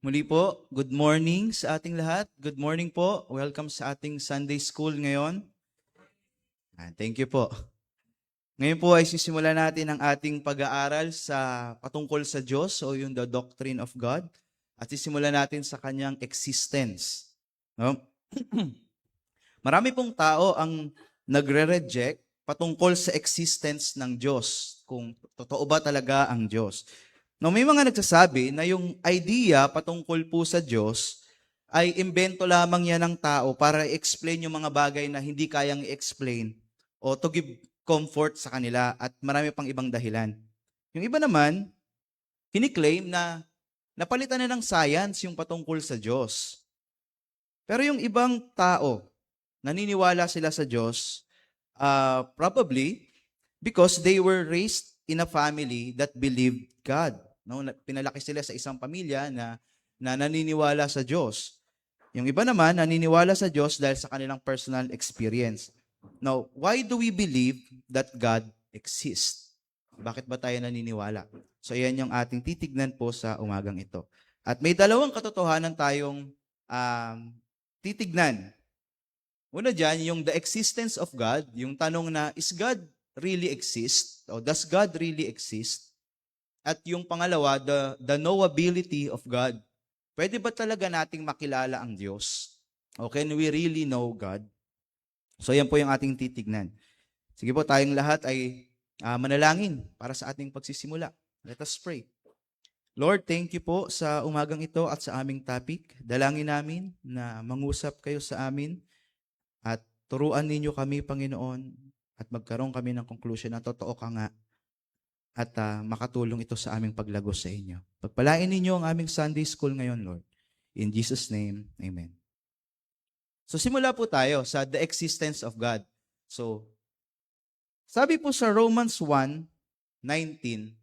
Muli po, good morning sa ating lahat. Good morning po. Welcome sa ating Sunday School ngayon. Thank you po. Ngayon po ay sisimulan natin ang ating pag-aaral sa patungkol sa Diyos o yung the doctrine of God. At sisimulan natin sa kanyang existence. No? Marami pong tao ang nagre-reject patungkol sa existence ng Diyos. Kung totoo ba talaga ang Diyos. No, may mga nagsasabi na yung idea patungkol po sa Diyos ay imbento lamang yan ng tao para i-explain yung mga bagay na hindi kayang i-explain o to give comfort sa kanila at marami pang ibang dahilan. Yung iba naman, kiniklaim na napalitan na ng science yung patungkol sa Diyos. Pero yung ibang tao, naniniwala sila sa Diyos, probably because they were raised in a family that believed God. No, pinalaki sila sa isang pamilya na naniniwala sa Diyos. Yung iba naman naniniwala sa Diyos dahil sa kanilang personal experience. Now, why do we believe that God exists? Bakit ba tayo naniniwala? So, yan yung ating titignan po sa umagang ito. At may dalawang katotohanan tayong titignan. Una dyan, yung the existence of God, yung tanong na, is God really exist? O does God really exist? At yung pangalawa, the knowability of God. Pwede ba talaga nating makilala ang Diyos? O can we really know God? So yan po yung ating titignan. Sige po, tayong lahat ay manalangin para sa ating pagsisimula. Let us pray. Lord, thank you po sa umagang ito at sa aming topic. Dalangin namin na mangusap kayo sa amin at turuan ninyo kami, Panginoon, at magkaroon kami ng conclusion na totoo ka nga at makatulong ito sa aming paglagos sa inyo. Pagpalain ninyo ang aming Sunday School ngayon, Lord. In Jesus' name, Amen. So simula po tayo sa the existence of God. So, sabi po sa Romans 1:19,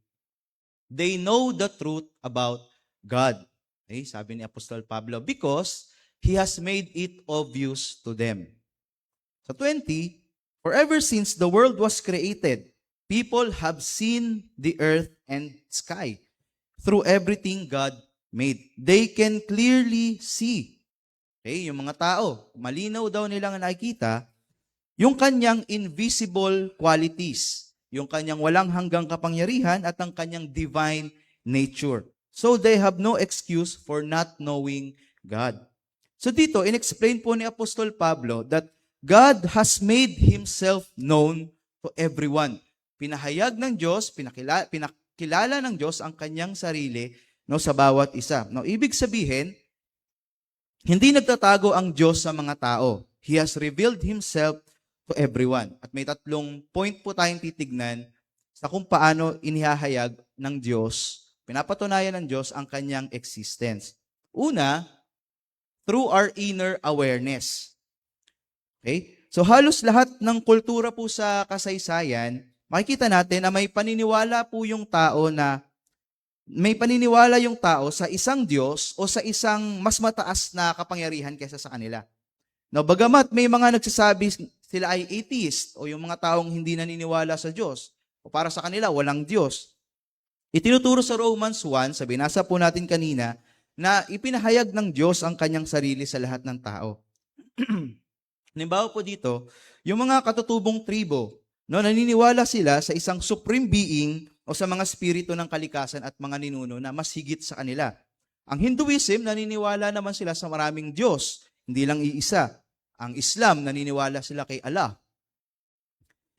they know the truth about God. Okay, sabi ni Apostol Pablo, because He has made it obvious to them. Sa 20, for ever since the world was created, people have seen the earth and sky through everything God made. They can clearly see. Okay, yung mga tao, malinaw daw nilang nakikita yung kanyang invisible qualities, yung kanyang walang hanggang kapangyarihan at ang kanyang divine nature. So they have no excuse for not knowing God. So dito, in-explain po ni Apostol Pablo that God has made Himself known to everyone. Pinahayag ng Diyos, pinakilala ng Diyos ang kanyang sarili sa bawat isa. Ibig sabihin, hindi nagtatago ang Diyos sa mga tao. He has revealed Himself to everyone. At may tatlong point po tayong titignan sa kung paano inihahayag ng Diyos, pinapatunayan ng Diyos ang kanyang existence. Una, through our inner awareness. Okay? So halos lahat ng kultura po sa kasaysayan, makikita natin na may paniniwala yung tao sa isang Diyos o sa isang mas mataas na kapangyarihan kaysa sa kanila. Now, bagamat may mga nagsasabi sila ay atheist o yung mga taong hindi naniniwala sa Diyos o para sa kanila walang Diyos, itinuturo sa Romans 1, binasa po natin kanina, na ipinahayag ng Diyos ang kanyang sarili sa lahat ng tao. Halimbawa po dito, yung mga katutubong tribo, naniniwala sila sa isang supreme being o sa mga spirito ng kalikasan at mga ninuno na mas higit sa kanila. Ang Hinduism, naniniwala naman sila sa maraming Diyos, hindi lang iisa. Ang Islam, naniniwala sila kay Allah.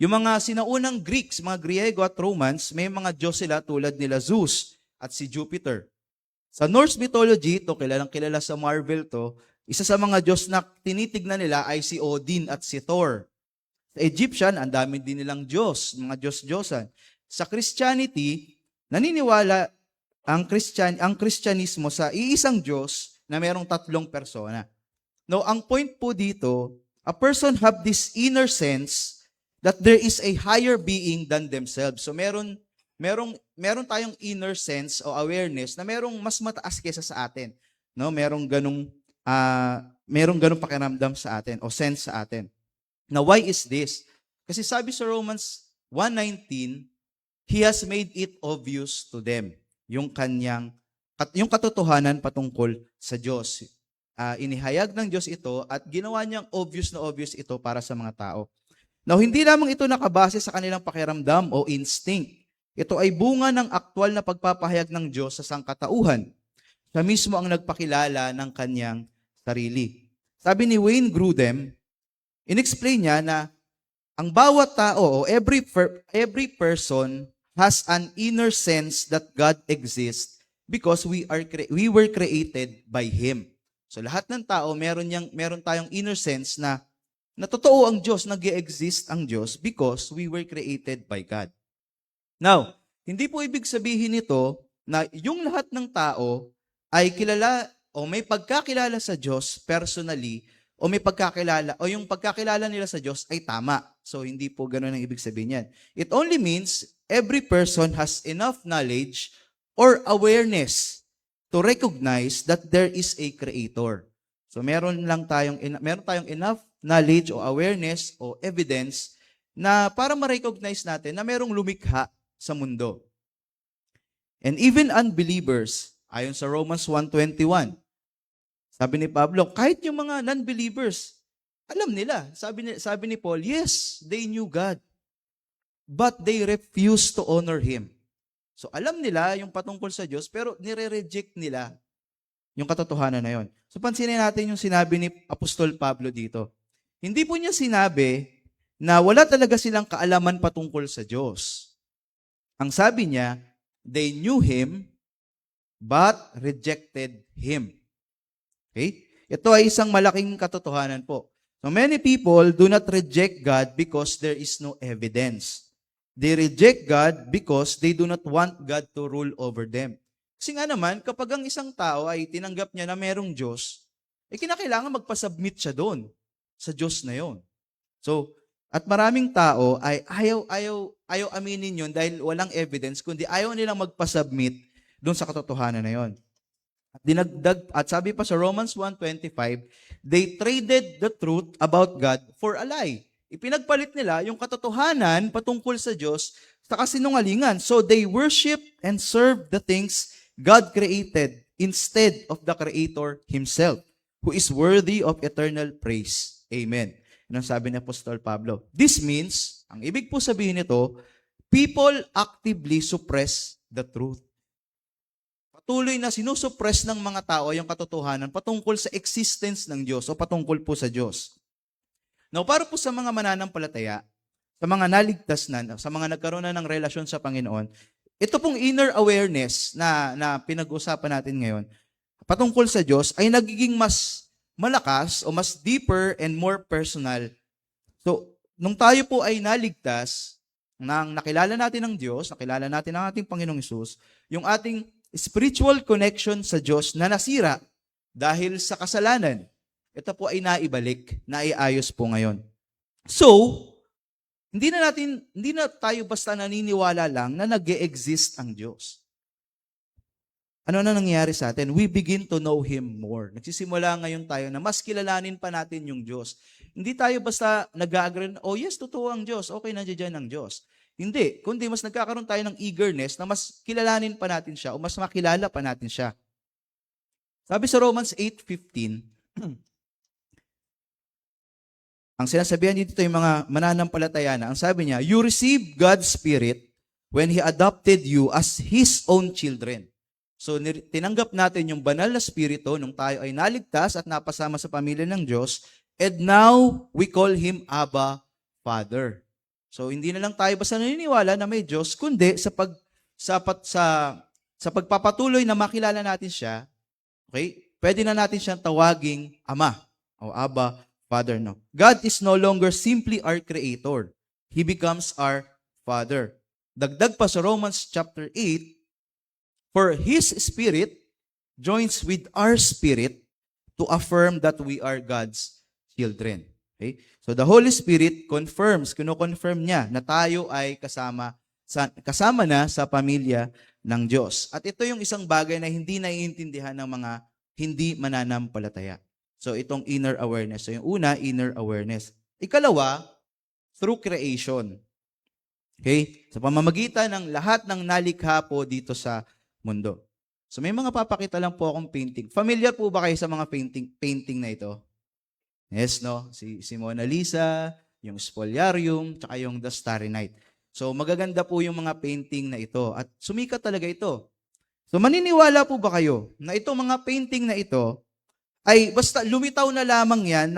Yung mga sinaunang Greeks, mga Griego at Romans, may mga Diyos sila tulad nila Zeus at si Jupiter. Sa Norse mythology, kilalang kilala sa Marvel isa sa mga Diyos na tinitignan nila ay si Odin at si Thor. Sa Egyptian, ang dami din nilang Diyos, mga Diyos-Diyosan. Sa Christianity, naniniwala ang Kristyanismo sa iisang Diyos na mayroong tatlong persona. Now, ang point po dito, a person have this inner sense that there is a higher being than themselves. So meron tayong inner sense o awareness na merong mas mataas kaysa sa atin. Merong ganung pakiramdam sa atin o sense sa atin. Now, why is this? Kasi sabi sa Romans 1:19, He has made it obvious to them, yung kanyang yung katotohanan patungkol sa Diyos. Inihayag ng Diyos ito at ginawa niyang obvious na obvious ito para sa mga tao. Now, hindi lamang ito nakabase sa kanilang pakiramdam o instinct. Ito ay bunga ng aktwal na pagpapahayag ng Diyos sa sangkatauhan. Siya mismo ang nagpakilala ng kanyang sarili. Sabi ni Wayne Grudem, inexplain niya na ang bawat tao o every person has an inner sense that God exists because we were created by Him. So lahat ng tao meron tayong inner sense na totoo ang Diyos, nag-exist ang Diyos because we were created by God. Now, hindi po ibig sabihin nito na yung lahat ng tao ay kilala o may pagkakilala sa Diyos personally o may pagkakilala o yung pagkakilala nila sa Diyos ay tama. So hindi po ganoon ang ibig sabihin yan. It only means every person has enough knowledge or awareness to recognize that there is a creator. So meron tayong enough knowledge o awareness o evidence na para ma-recognize natin na merong lumikha sa mundo. And even unbelievers, ayon sa Romans 1:21, sabi ni Pablo, kahit yung mga non-believers, alam nila. Sabi ni Paul, yes, they knew God, but they refused to honor Him. So alam nila yung patungkol sa Diyos, pero nire-reject nila yung katotohanan na yon. So pansinin natin yung sinabi ni Apostol Pablo dito. Hindi po niya sinabi na wala talaga silang kaalaman patungkol sa Diyos. Ang sabi niya, they knew Him, but rejected Him. Okay? Ito ay isang malaking katotohanan po. So many people do not reject God because there is no evidence. They reject God because they do not want God to rule over them. Kasi nga naman, kapag ang isang tao ay tinanggap niya na merong Diyos, kinakailangan magpasubmit siya doon sa Diyos na yon. So, at maraming tao ay ayaw aminin yun dahil walang evidence, kundi ayaw nilang magpasubmit doon sa katotohanan na yon. At sabi pa sa Romans 1:25, they traded the truth about God for a lie. Ipinagpalit nila yung katotohanan patungkol sa Diyos sa kasinungalingan. So they worship and serve the things God created instead of the Creator Himself, who is worthy of eternal praise. Amen. Yan ang sabi ni Apostol Pablo. This means, ang ibig po sabihin nito, people actively suppress the truth. Patuloy na sinusuppress ng mga tao yung katotohanan patungkol sa existence ng Diyos o patungkol po sa Diyos. Now, para po sa mga mananampalataya, sa mga naligtas na, sa mga nagkaroon na ng relasyon sa Panginoon, ito pong inner awareness na pinag-usapan natin ngayon, patungkol sa Diyos, ay nagiging mas malakas o mas deeper and more personal. So, nung tayo po ay naligtas, nang nakilala natin ang Diyos, nakilala natin ang ating Panginoong Hesus, yung ating spiritual connection sa Diyos na nasira dahil sa kasalanan, ito po ay naibalik, naiayos po ngayon. So, hindi na tayo basta naniniwala lang na nag-e-exist ang Diyos. Ano na nangyayari sa atin? We begin to know Him more. Nagsisimula ngayon tayo na mas kilalanin pa natin yung Diyos. Hindi tayo basta nag-agree, oh yes, totoo ang Diyos, okay, nandiyan ang Diyos. Hindi, kundi mas nagkakaroon tayo ng eagerness na mas kilalanin pa natin siya o mas makilala pa natin siya. Sabi sa Romans 8:15, ang sinasabihan dito yung mga mananampalataya na, ang sabi niya, you receive God's Spirit when He adopted you as His own children. So, tinanggap natin yung banal na Spirito nung tayo ay naligtas at napasama sa pamilya ng Diyos, and now we call Him Abba, Father. So, hindi na lang tayo basta naniniwala na may Diyos, kundi sa pagpapatuloy na makilala natin siya, okay, pwede na natin siyang tawaging Ama o Abba, Father. No. God is no longer simply our Creator. He becomes our Father. Dagdag pa sa Romans chapter 8, for His Spirit joins with our spirit to affirm that we are God's children. Okay? So the Holy Spirit kino-confirm niya na tayo ay kasama na sa pamilya ng Diyos. At ito yung isang bagay na hindi naiintindihan ng mga hindi mananampalataya. So itong inner awareness. So yung una, inner awareness. Ikalawa, through creation. Okay? Sa pamamagitan ng lahat ng nalikha po dito sa mundo. So may mga papakita lang po akong painting. Familiar po ba kayo sa mga painting na ito? Yes, no? Si Mona Lisa, yung Spoliarium, tsaka yung The Starry Night. So magaganda po yung mga painting na ito at sumikat talaga ito. So maniniwala po ba kayo na itong mga painting na ito ay basta lumitaw na lamang yan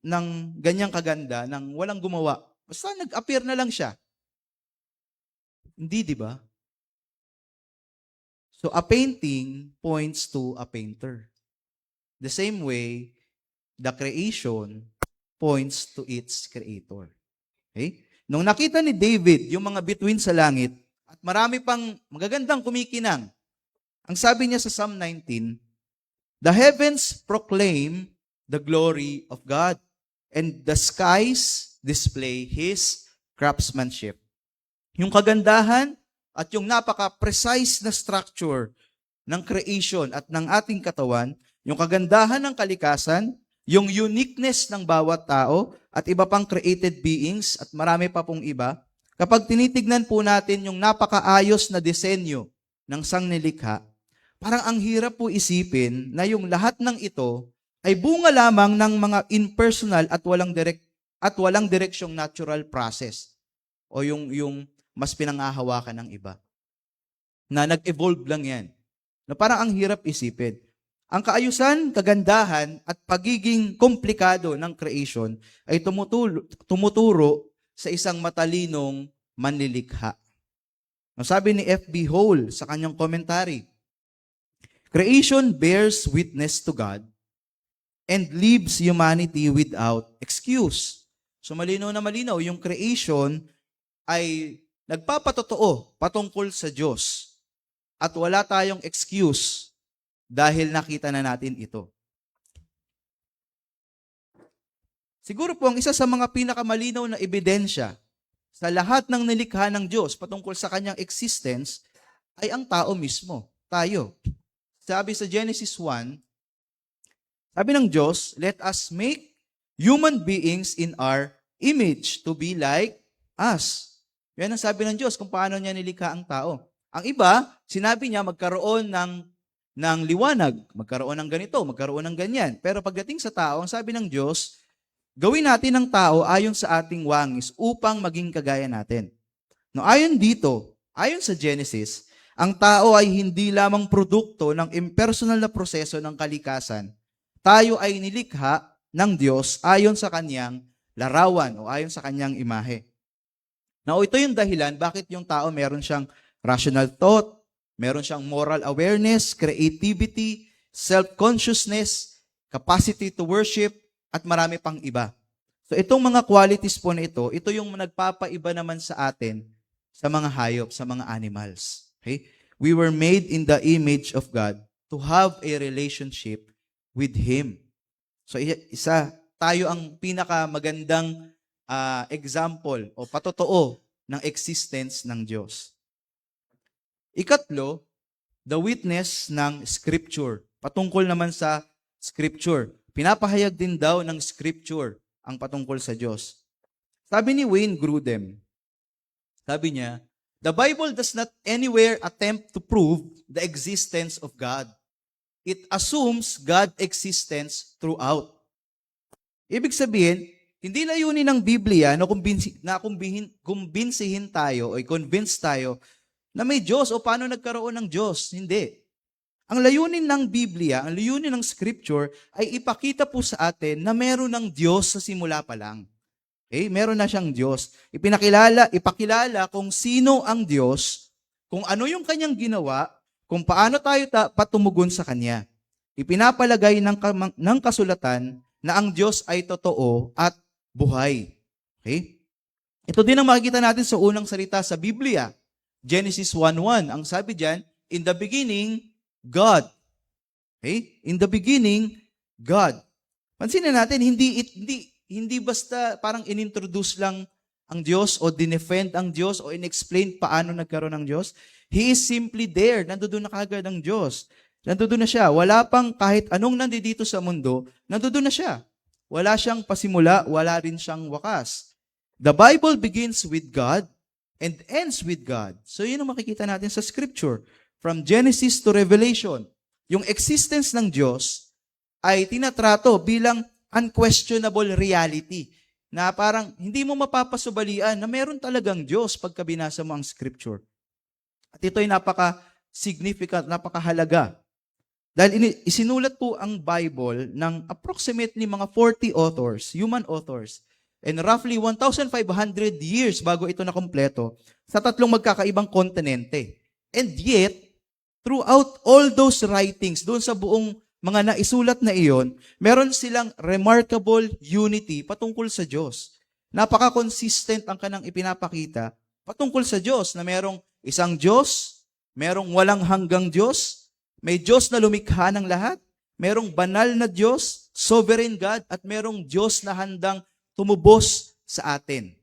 ng ganyang kaganda, ng walang gumawa. Basta nag-appear na lang siya. Hindi, di ba? So a painting points to a painter. The same way, the creation points to its creator. Okay? Nung nakita ni David yung mga bituin sa langit at marami pang magagandang kumikinang, ang sabi niya sa Psalm 19, the heavens proclaim the glory of God, and the skies display His craftsmanship. Yung kagandahan at yung napaka-precise na structure ng creation at ng ating katawan, yung kagandahan ng kalikasan, yung uniqueness ng bawat tao at iba pang created beings at marami pa pong iba, kapag tinitignan po natin yung napakaayos na disenyo ng sangnilikha, parang ang hirap po isipin na yung lahat ng ito ay bunga lamang ng mga impersonal at walang direksyong natural process o yung mas pinangahawakan ng iba. Na nag-evolve lang yan. Na parang ang hirap isipin. Ang kaayusan, kagandahan, at pagiging komplikado ng creation ay tumuturo sa isang matalinong manlilikha. Sabi ni F.B. Hole sa kanyang commentary, creation bears witness to God and leaves humanity without excuse. So malinaw na malinaw, yung creation ay nagpapatotoo patungkol sa Diyos at wala tayong excuse dahil nakita na natin ito. Siguro po ang isa sa mga pinakamalinaw na ebidensya sa lahat ng nilikha ng Diyos patungkol sa kanyang existence ay ang tao mismo, tayo. Sabi sa Genesis 1, sabi ng Diyos, let us make human beings in our image to be like us. Yan ang sabi ng Diyos kung paano niya nilikha ang tao. Ang iba, sinabi niya magkaroon ng liwanag, magkaroon ng ganito, magkaroon ng ganyan. Pero pagdating sa tao, ang sabi ng Diyos, gawin natin ang tao ayon sa ating wangis upang maging kagaya natin. No, ayon dito, ayon sa Genesis, ang tao ay hindi lamang produkto ng impersonal na proseso ng kalikasan. Tayo ay nilikha ng Diyos ayon sa kanyang larawan o ayon sa kanyang imahe. Now, ito yung dahilan bakit yung tao meron siyang rational thought, meron siyang moral awareness, creativity, self-consciousness, capacity to worship, at marami pang iba. So itong mga qualities po na ito yung nagpapaiba naman sa atin sa mga hayop, sa mga animals. Okay? We were made in the image of God to have a relationship with Him. So tayo ang pinakamagandang example o patotoo ng existence ng Diyos. Ikatlo, the witness ng Scripture. Patungkol naman sa Scripture. Pinapahayag din daw ng Scripture ang patungkol sa Diyos. Sabi ni Wayne Grudem, sabi niya, the Bible does not anywhere attempt to prove the existence of God. It assumes God's existence throughout. Ibig sabihin, hindi layunin ng Biblia na kumbinsihin tayo o i-convince tayo na may Diyos o paano nagkaroon ng Diyos. Hindi. Ang layunin ng Biblia, ang layunin ng Scripture ay ipakita po sa atin na meron ng Diyos sa simula pa lang. Okay? Meron na siyang Diyos. Ipakilala kung sino ang Diyos, kung ano yung kanyang ginawa, kung paano tayo patumugon sa Kanya. Ipinapalagay ng kasulatan na ang Diyos ay totoo at buhay. Okay? Ito din ang makikita natin sa unang salita sa Biblia. Genesis 1:1. Ang sabi diyan, in the beginning, God. Okay? In the beginning, God. Pansinin natin, hindi basta parang inintroduce lang ang Diyos o dinefend ang Diyos o inexplain paano nagkaroon ng Diyos. He is simply there. Nandoon na kagad ang Diyos. Nandoon na siya. Wala pang kahit anong nandito sa mundo, nandoon na siya. Wala siyang pasimula, wala rin siyang wakas. The Bible begins with God and ends with God. So yun ang makikita natin sa Scripture. from Genesis to Revelation, yung existence ng Diyos ay tinatrato bilang unquestionable reality na parang hindi mo mapapasubalian na meron talagang Diyos pagka binasa mo ang scripture. At ito ay napaka-significant, napakahalaga. Dahil isinulat po ang Bible ng approximately mga 40 authors, human authors, and roughly 1,500 years bago ito nakompleto sa tatlong magkakaibang kontinente. And yet, throughout all those writings, doon sa buong mga naisulat na iyon, meron silang remarkable unity patungkol sa Diyos. Napaka-consistent ang kanang ipinapakita patungkol sa Diyos na merong isang Diyos, merong walang hanggang Diyos, may Diyos na lumikha ng lahat, merong banal na Diyos, sovereign God, at merong Diyos na handang tumubos sa atin.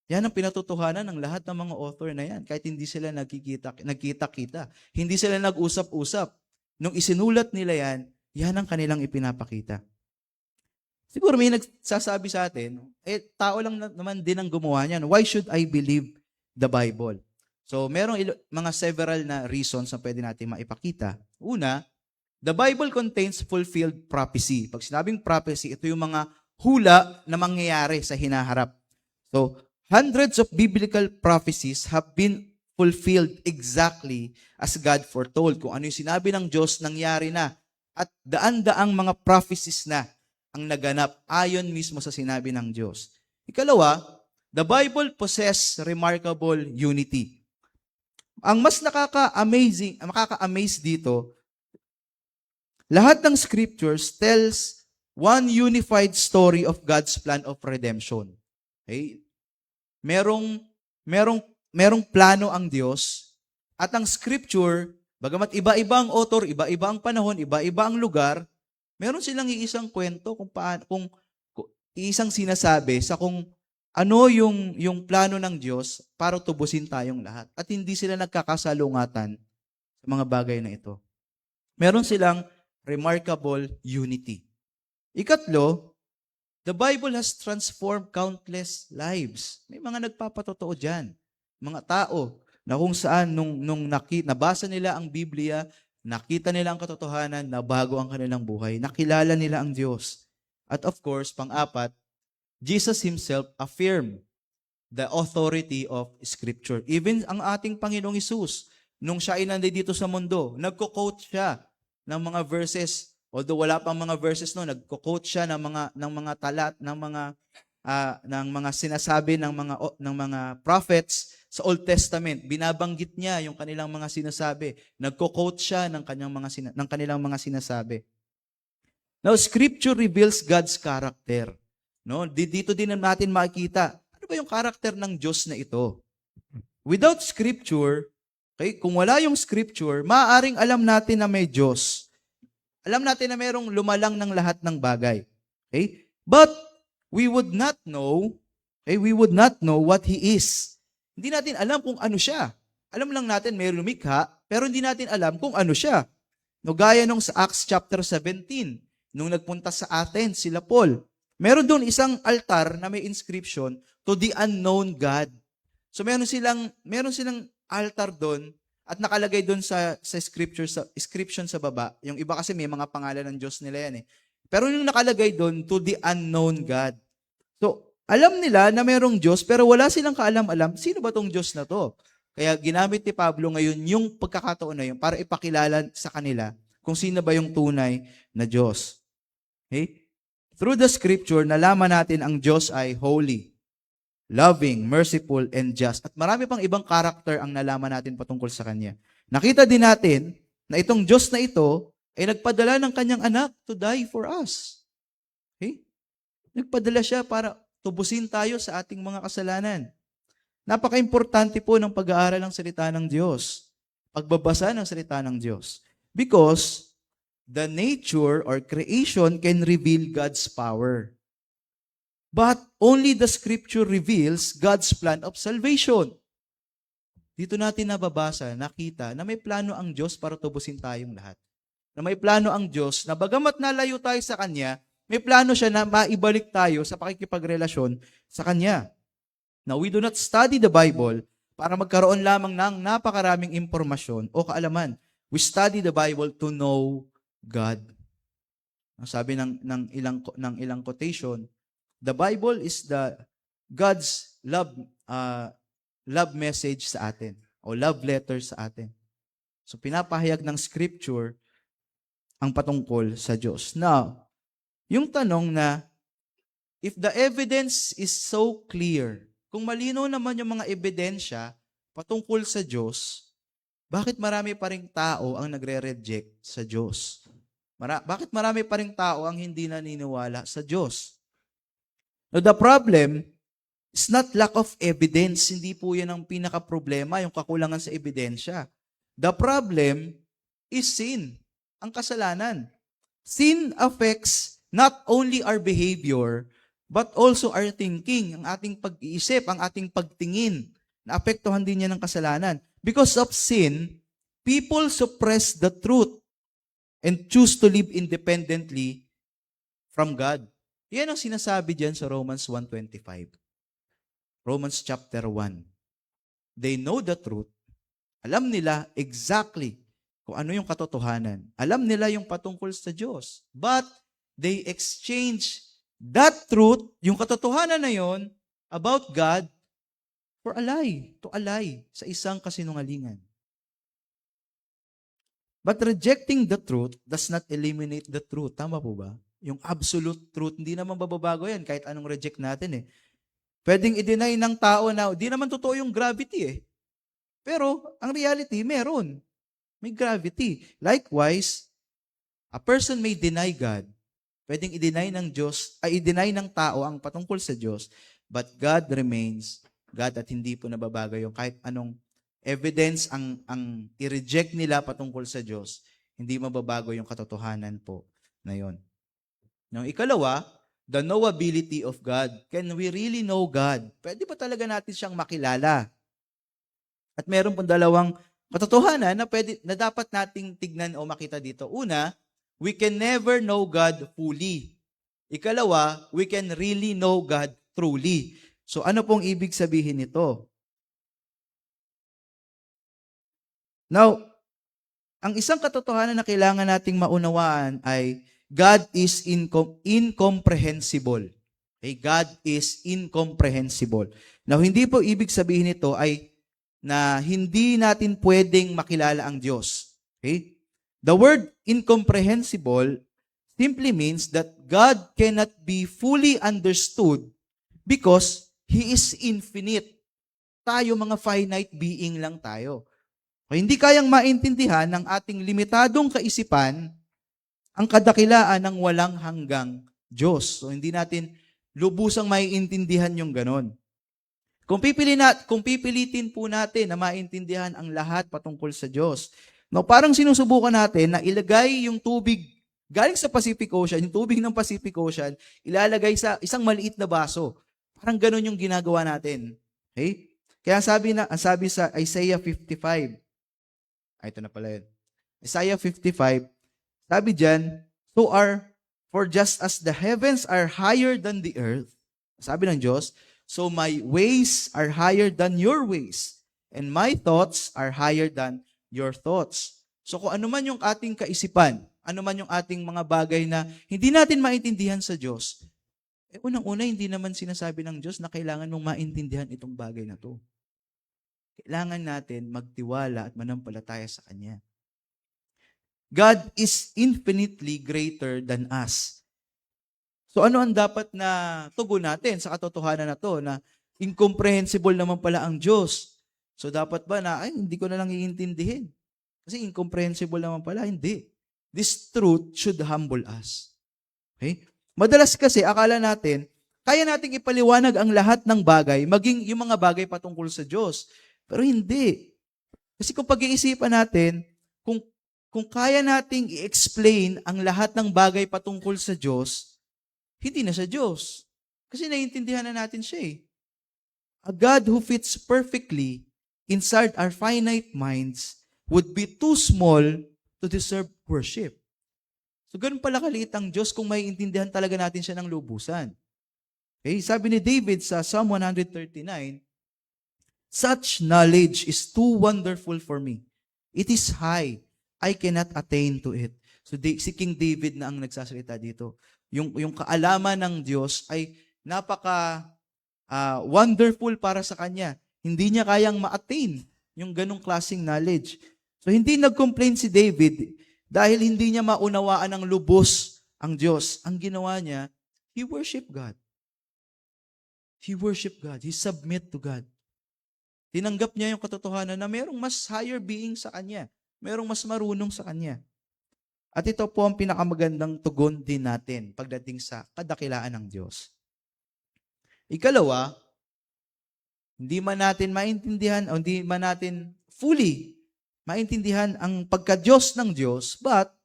Yan ang pinatutuhanan ng lahat ng mga author na yan, kahit hindi sila nagkita-kita. Hindi sila nag-usap-usap. Nung isinulat nila yan, yan ang kanilang ipinapakita. Siguro may nagsasabi sa atin, tao lang naman din ang gumawa niyan. Why should I believe the Bible? So, merong mga several na reasons na pwede natin maipakita. Una, the Bible contains fulfilled prophecy. Pag sinabing prophecy, ito yung mga hula na mangyayari sa hinaharap. So, hundreds of biblical prophecies have been fulfilled exactly as God foretold. Kung ano yung sinabi ng Diyos, nangyari na. At daan-daang mga prophecies na ang naganap ayon mismo sa sinabi ng Diyos. Ikalawa, the Bible possesses remarkable unity. Ang mas makaka-amaze dito, lahat ng scriptures tells one unified story of God's plan of redemption. Okay? Merong plano ang Diyos at ang scripture, bagamat iba-iba ang author, iba-iba ang panahon, iba-iba ang lugar, meron silang iisang kwento kung iisang sinasabi sa kung ano yung plano ng Diyos para tubusin tayong lahat. At hindi sila nagkakasalungatan sa mga bagay na ito. Meron silang remarkable unity. Ikatlo, the Bible has transformed countless lives. May mga nagpapatotoo dyan. Mga tao na kung saan nung nabasa nila ang Biblia, nakita nila ang katotohanan, nabago ang kanilang buhay, nakilala nila ang Diyos. At of course, pang-apat, Jesus Himself affirmed the authority of Scripture. Even ang ating Panginoong Hesus, nung siya ay nandito sa mundo, nagko-quote siya ng mga verses. Although wala pang mga verses no, nagko-quote siya ng mga talat, ng mga sinasabi ng mga prophets sa Old Testament. Binabanggit niya yung kanilang mga sinasabi. Nagko-quote siya ng kanilang mga sinasabi. Now, Scripture reveals God's character. No, dito din natin makikita, ano ba yung karakter ng Diyos na ito? Without Scripture, okay, kung wala yung Scripture, maaaring alam natin na may Diyos. Alam natin na mayroong lumalang ng lahat ng bagay. Okay? But we would not know what He is. Hindi natin alam kung ano siya. Alam lang natin may lumikha, pero hindi natin alam kung ano siya. No, gaya nung sa Acts chapter 17, nung nagpunta sa Athens sila Paul, meron doon isang altar na may inscription to the unknown God. So meron silang altar doon at nakalagay doon sa inscription sa baba. Yung iba kasi may mga pangalan ng Diyos nila yan eh. Pero yung nakalagay doon to the unknown God. So alam nila na merong Diyos pero wala silang kaalam-alam sino ba tong Diyos na to. Kaya ginamit ni Pablo ngayon yung pagkakataon na yun para ipakilala sa kanila kung sino ba yung tunay na Diyos. Okay? Through the Scripture, nalaman natin ang Diyos ay holy, loving, merciful, and just. At marami pang ibang karakter ang nalaman natin patungkol sa Kanya. Nakita din natin na itong Diyos na ito ay nagpadala ng Kanyang anak to die for us. Okay? Nagpadala siya para tubusin tayo sa ating mga kasalanan. Napaka-importante po ng pag-aaral ng salita ng Diyos. Pagbabasa ng salita ng Diyos. Because the nature or creation can reveal God's power. But only the Scripture reveals God's plan of salvation. Dito natin nababasa, nakita na may plano ang Diyos para tubusin tayong lahat. Na may plano ang Diyos na bagamat nalayo tayo sa Kanya, may plano siya na maibalik tayo sa pakikipagrelasyon sa Kanya. Now, we do not study the Bible para magkaroon lamang ng napakaraming impormasyon o kaalaman. We study the Bible to know God. Ang sabi ng ilang quotation, the Bible is the God's love message sa atin o love letter sa atin. So pinapahayag ng scripture ang patungkol sa Diyos. Now, yung tanong na if the evidence is so clear, kung malinaw naman yung mga ebidensya patungkol sa Diyos, bakit marami pa ring tao ang nagre-reject sa Diyos? Bakit marami pa ring tao ang hindi naniniwala sa Diyos? Now, the problem is not lack of evidence. Hindi po yan ang pinaka-problema, yung kakulangan sa ebidensya. The problem is sin, ang kasalanan. Sin affects not only our behavior, but also our thinking, ang ating pag-iisip, ang ating pagtingin. Naapektuhan din niya ng kasalanan. Because of sin, people suppress the truth and choose to live independently from God. Yan ang sinasabi diyan sa Romans 1:25. Romans chapter 1. They know the truth. Alam nila exactly kung ano yung katotohanan. Alam nila yung patungkol sa Diyos. But they exchange that truth, yung katotohanan na yon, about God, for a lie, to a lie, sa isang kasinungalingan. But rejecting the truth does not eliminate the truth. Tama po ba? Yung absolute truth, hindi naman bababago yan kahit anong reject natin eh. Pwedeng i-deny ng tao na, di naman totoo yung gravity eh. Pero, ang reality, meron. May gravity. Likewise, a person may deny God. Pwedeng i-deny ng Diyos, i-deny ng tao ang patungkol sa Diyos, but God remains God at hindi po nababago yung kahit anong evidence ang i-reject nila patungkol sa Diyos, hindi mababago yung katotohanan po na yon. Now, ikalawa, the knowability of God. Can we really know God? Pwede ba talaga natin siyang makilala? At meron pong dalawang katotohanan na dapat nating tignan o makita dito. Una, we can never know God fully. Ikalawa, we can really know God truly. So ano pong ibig sabihin nito? Now, ang isang katotohanan na kailangan nating maunawaan ay God is incomprehensible. Okay? God is incomprehensible. Now, hindi po ibig sabihin nito ay na hindi natin pwedeng makilala ang Diyos. Okay? The word incomprehensible simply means that God cannot be fully understood because He is infinite. Tayo mga finite being lang tayo. Okay, hindi kayang maintindihan ng ating limitadong kaisipan ang kadakilaan ng walang hanggang Diyos. So hindi natin lubusang maiintindihan yung ganon. Kung pipilitin po natin na maintindihan ang lahat patungkol sa Diyos, no, parang sinusubukan natin na ilagay yung tubig galing sa Pacific Ocean, yung tubig ng Pacific Ocean, ilalagay sa isang maliit na baso. Parang ganon yung ginagawa natin. Okay? Kaya sabi sa Isaiah 55, ito na pala yun. Isaiah 55, sabi dyan, for just as the heavens are higher than the earth, sabi ng Diyos, so my ways are higher than your ways, and my thoughts are higher than your thoughts. So kung ano man yung ating kaisipan, ano man yung ating mga bagay na hindi natin maintindihan sa Diyos, unang-una, hindi naman sinasabi ng Diyos na kailangan mong maintindihan itong bagay na to. Kailangan natin magtiwala at manampalataya sa Kanya. God is infinitely greater than us. So ano ang dapat na tugon natin sa katotohanan na to na incomprehensible naman pala ang Diyos? So dapat ba na, hindi ko na lang iintindihin? Kasi incomprehensible naman pala. Hindi. This truth should humble us. Okay? Madalas kasi akala natin, kaya nating ipaliwanag ang lahat ng bagay, maging yung mga bagay patungkol sa Diyos. Pero hindi. Kasi kung pag-iisipan natin, kung kaya nating i-explain ang lahat ng bagay patungkol sa Diyos, hindi na sa Diyos. Kasi naiintindihan na natin siya eh. A God who fits perfectly inside our finite minds would be too small to deserve worship. So ganun pala kaliit ang Diyos kung maiintindihan talaga natin siya ng lubusan. Okay? Sabi ni David sa Psalm 139, Such knowledge is too wonderful for me. It is high. I cannot attain to it. So si King David na ang nagsasalita dito. Yung kaalaman ng Diyos ay napaka wonderful para sa kanya. Hindi niya kayang ma-attain yung ganong klaseng knowledge. So hindi nag-complain si David dahil hindi niya maunawaan ng lubos ang Diyos. Ang ginawa niya, he worshiped God. He worshiped God. He submit to God. Tinanggap niya yung katotohanan na mayroong mas higher being sa kanya. Mayroong mas marunong sa kanya. At ito po ang pinakamagandang tugon din natin pagdating sa kadakilaan ng Diyos. Ikalawa, hindi man natin maintindihan o hindi man natin fully maintindihan ang pagka-Diyos ng Diyos, but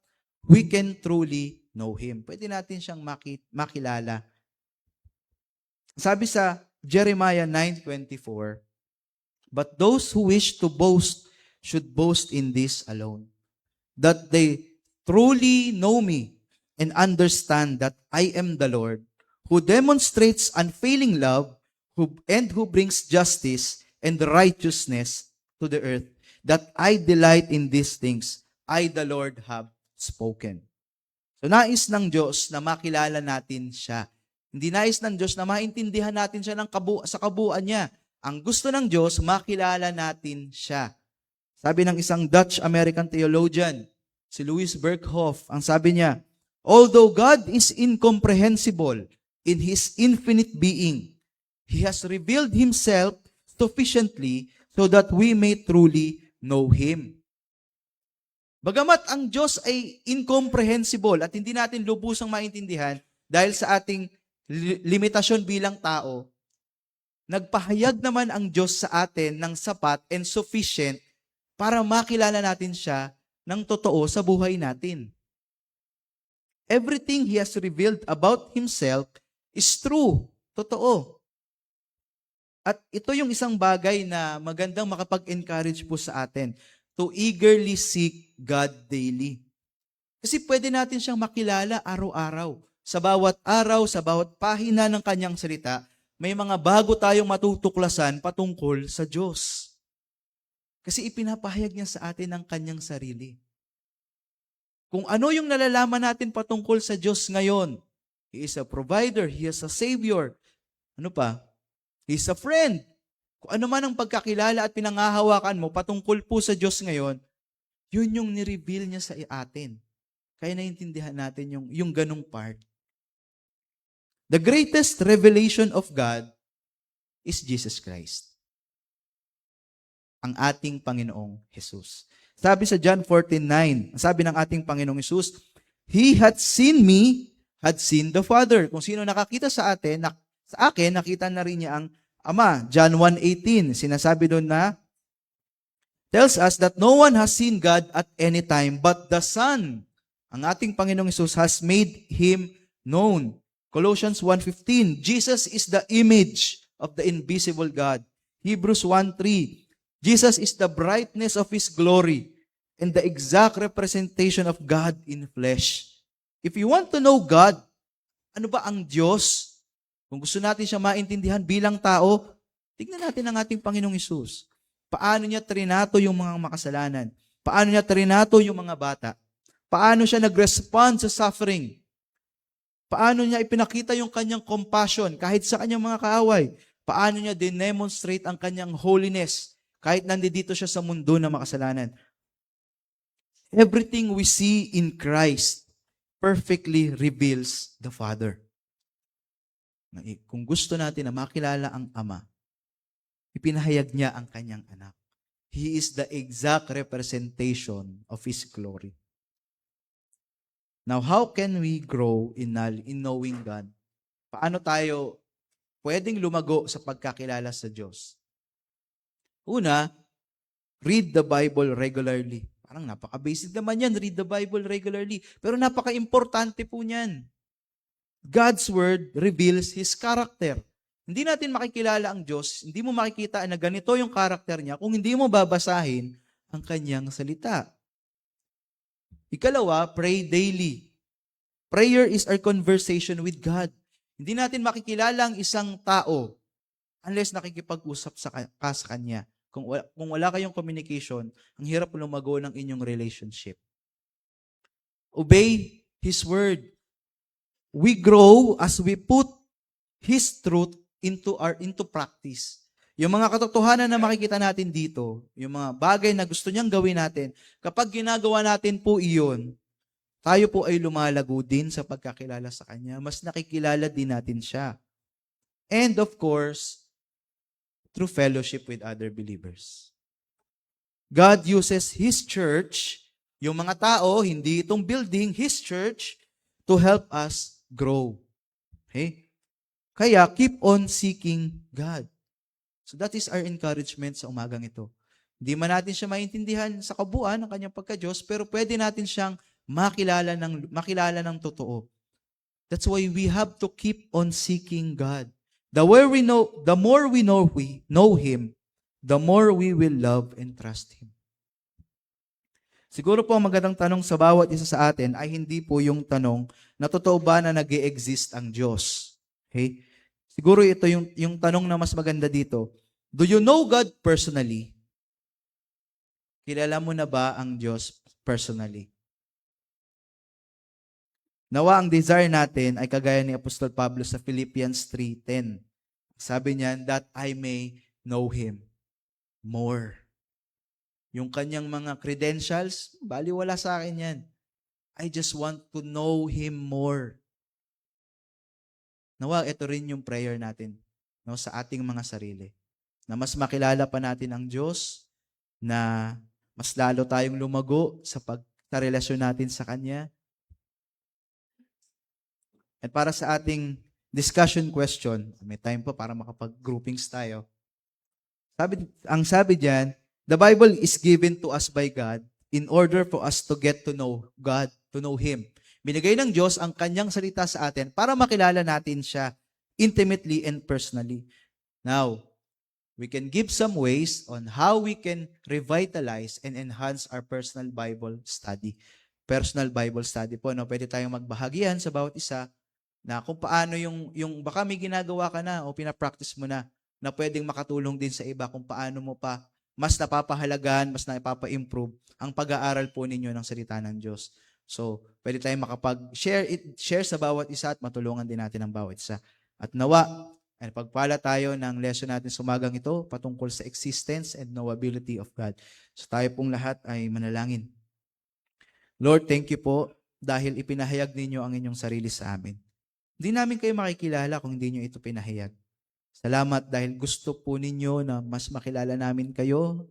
we can truly know Him. Pwede natin siyang makilala. Sabi sa Jeremiah 9:24, but those who wish to boast should boast in this alone, that they truly know me and understand that I am the Lord, who demonstrates unfailing love and who brings justice and righteousness to the earth, that I delight in these things. I, the Lord, have spoken. So nais ng Diyos na makilala natin siya. Hindi nais ng Diyos na maintindihan natin siya sa kabuuan niya. Ang gusto ng Diyos, makilala natin siya. Sabi ng isang Dutch-American theologian, si Louis Berkhoff, ang sabi niya, although God is incomprehensible in His infinite being, He has revealed Himself sufficiently so that we may truly know Him. Bagamat ang Diyos ay incomprehensible at hindi natin lubusang maintindihan dahil sa ating limitasyon bilang tao, nagpahayag naman ang Diyos sa atin ng sapat and sufficient para makilala natin siya ng totoo sa buhay natin. Everything He has revealed about Himself is true, totoo. At ito yung isang bagay na magandang makapag-encourage po sa atin to eagerly seek God daily. Kasi pwede natin siyang makilala araw-araw. Sa bawat araw, sa bawat pahina ng kanyang salita, may mga bago tayong matutuklasan patungkol sa Diyos. Kasi ipinapahayag niya sa atin ang kanyang sarili. Kung ano yung nalalaman natin patungkol sa Diyos ngayon, He is a provider, He is a savior. Ano pa? He is a friend. Kung ano man ang pagkakilala at pinangahawakan mo patungkol po sa Diyos ngayon, yun yung nireveal niya sa atin. Kaya naiintindihan natin yung ganung part. The greatest revelation of God is Jesus Christ, ang ating Panginoong Jesus. Sabi sa John 14:9, sabi ng ating Panginoong Jesus, He had seen me, had seen the Father. Kung sino nakakita sa atin, sa akin, nakita na rin niya ang Ama. John 1:18, sinasabi doon na, tells us that no one has seen God at any time, but the Son, ang ating Panginoong Jesus, has made Him known. Colossians 1:15, Jesus is the image of the invisible God. Hebrews 1:3, Jesus is the brightness of His glory and the exact representation of God in flesh. If you want to know God, ano ba ang Diyos? Kung gusto natin siya maintindihan bilang tao, tignan natin ang ating Panginoong Hesus. Paano niya trinato yung mga makasalanan? Paano niya trinato yung mga bata? Paano siya nag-respond sa suffering? Paano niya ipinakita yung kanyang compassion kahit sa kanyang mga kaaway? Paano niya demonstrate ang kanyang holiness kahit nandito siya sa mundo na makasalanan? Everything we see in Christ perfectly reveals the Father. Kung gusto natin na makilala ang Ama, ipinahayag niya ang kanyang anak. He is the exact representation of His glory. Now, how can we grow in knowing God? Paano tayo pwedeng lumago sa pagkakilala sa Diyos? Una, read the Bible regularly. Parang napaka-basic naman yan, read the Bible regularly. Pero napaka-importante po niyan. God's Word reveals His character. Hindi natin makikilala ang Diyos, hindi mo makikita na ganito yung character niya kung hindi mo babasahin ang kanyang salita. Ikalawa, pray daily. Prayer is our conversation with God. Hindi natin makikilala ang isang tao unless nakikipag-usap ka sa Kanya. Kung wala kayong communication, ang hirap lumago ng inyong relationship. Obey His word. We grow as we put His truth into practice. Yung mga katotohanan na makikita natin dito, yung mga bagay na gusto niyang gawin natin, kapag ginagawa natin po iyon, tayo po ay lumalago din sa pagkakilala sa Kanya. Mas nakikilala din natin siya. And of course, through fellowship with other believers. God uses His church, yung mga tao, hindi itong building, His church, to help us grow. Okay? Kaya, keep on seeking God. So that is our encouragement sa umagang ito. Hindi man natin siya maintindihan sa kabuuan ng kanyang pagka-Diyos, pero pwede natin siyang makilala ng totoo. That's why we have to keep on seeking God. The more we know Him, the more we will love and trust Him. Siguro po ang magandang tanong sa bawat isa sa atin ay hindi po yung tanong na totoo ba na nag-i-exist ang Diyos. Okay? Siguro ito yung tanong na mas maganda dito. Do you know God personally? Kilala mo na ba ang Diyos personally? Nawa ang desire natin ay kagaya ni Apostol Pablo sa Philippians 3:10. Sabi niya, that I may know Him more. Yung kanyang mga credentials, baliwala sa akin yan. I just want to know Him more. Nawa, ito rin yung prayer natin, no, sa ating mga sarili. Na mas makilala pa natin ang Diyos, na mas lalo tayong lumago sa pagkarelasyon natin sa Kanya. At para sa ating discussion question, may time pa para makapag-groupings tayo. Ang sabi diyan, the Bible is given to us by God in order for us to get to know God, to know Him. Binigay ng Diyos ang kanyang salita sa atin para makilala natin siya intimately and personally. Now, we can give some ways on how we can revitalize and enhance our personal Bible study. Personal Bible study po, no? Pwede tayong magbahagian sa bawat isa na kung paano yung baka may ginagawa ka na o pinapractice mo na pwedeng makatulong din sa iba kung paano mo pa mas napapahalagan, mas napapa-improve ang pag-aaral po ninyo ng salita ng Diyos. So, pwede tayong share sa bawat isa at matulungan din natin ang bawat isa. At nawa, ay pagpala tayo ng lesson natin sa umagang ito patungkol sa existence and knowability of God. So tayo pong lahat ay manalangin. Lord, thank you po dahil ipinahayag ninyo ang inyong sarili sa amin. Hindi namin kayo makikilala kung hindi nyo ito pinahayag. Salamat dahil gusto po ninyo na mas makilala namin kayo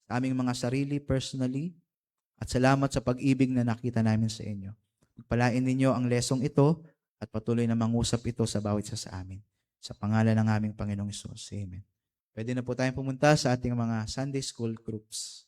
sa aming mga sarili personally. At salamat sa pag-ibig na nakita namin sa inyo. Pagpalain ninyo ang lesong ito at patuloy na mangusap ito sa bawat isa sa amin. Sa pangalan ng aming Panginoong Hesus. Amen. Pwede na po tayong pumunta sa ating mga Sunday School groups.